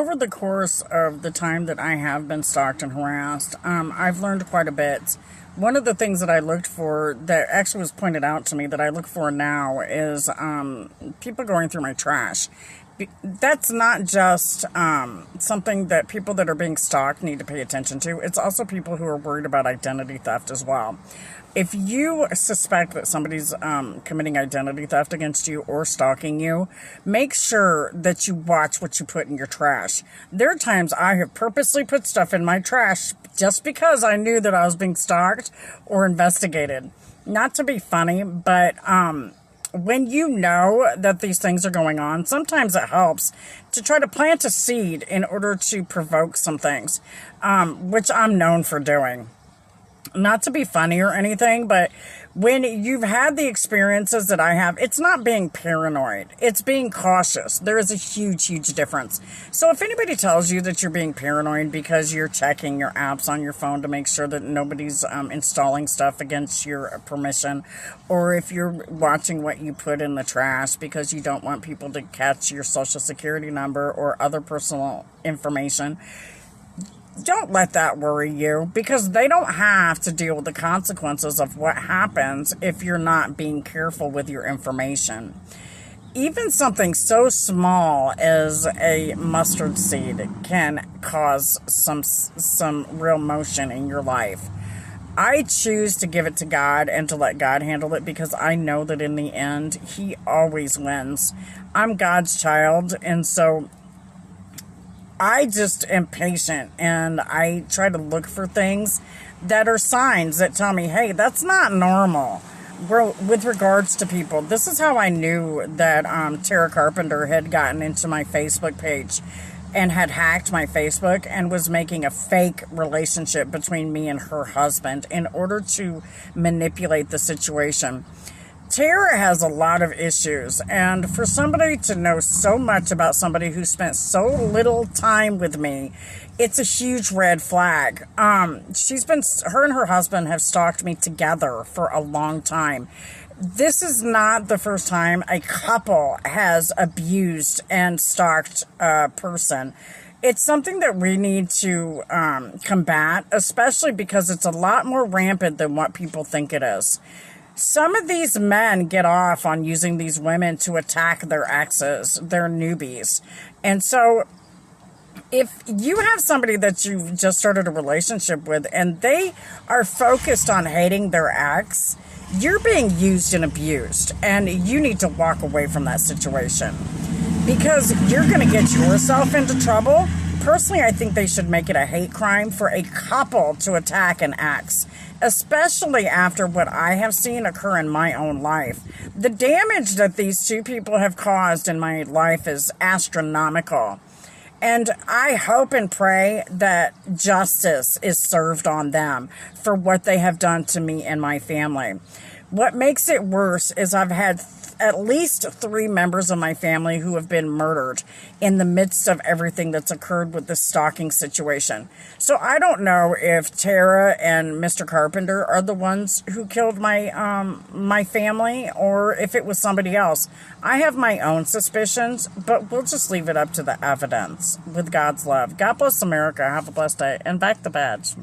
over the course of the time that I have been stalked and harassed, I've learned quite a bit. One of the things that I looked for that actually was pointed out to me that I look for now is people going through my trash. That's not just something that people that are being stalked need to pay attention to. It's also people who are worried about identity theft as well. If you suspect that somebody's committing identity theft against you or stalking you, make sure that you watch what you put in your trash. There are times I have purposely put stuff in my trash just because I knew that I was being stalked or investigated. Not to be funny, but when you know that these things are going on, sometimes it helps to try to plant a seed in order to provoke some things, which I'm known for doing. Not to be funny or anything, but when you've had the experiences that I have, it's not being paranoid. It's being cautious. There is a huge, huge difference. So if anybody tells you that you're being paranoid because you're checking your apps on your phone to make sure that nobody's installing stuff against your permission, or if you're watching what you put in the trash because you don't want people to catch your social security number or other personal information, don't let that worry you, because they don't have to deal with the consequences of what happens if you're not being careful with your information. Even something so small as a mustard seed can cause some real motion in your life. I choose to give it to God and to let God handle it, because I know that in the end, He always wins. I'm God's child, and so I just am patient, and I try to look for things that are signs that tell me, hey, that's not normal. With regards to people, this is how I knew that Tara Carpenter had gotten into my Facebook page and had hacked my Facebook and was making a fake relationship between me and her husband in order to manipulate the situation. Tara has a lot of issues, and for somebody to know so much about somebody who spent so little time with me, it's a huge red flag. Her and her husband have stalked me together for a long time. This is not the first time a couple has abused and stalked a person. It's something that we need to combat, especially because it's a lot more rampant than what people think it is. Some of these men get off on using these women to attack their exes, their newbies. And so if you have somebody that you've just started a relationship with and they are focused on hating their ex, you're being used and abused, and you need to walk away from that situation, because you're going to get yourself into trouble. Personally, I think they should make it a hate crime for a couple to attack an ex, especially after what I have seen occur in my own life. The damage that these two people have caused in my life is astronomical. And I hope and pray that justice is served on them for what they have done to me and my family. What makes it worse is I've had at least 3 members of my family who have been murdered in the midst of everything that's occurred with this stalking situation. So I don't know if Tara and Mr. Carpenter are the ones who killed my family, or if it was somebody else. I have my own suspicions, but we'll just leave it up to the evidence with God's love. God bless America. Have a blessed day. And back the badge.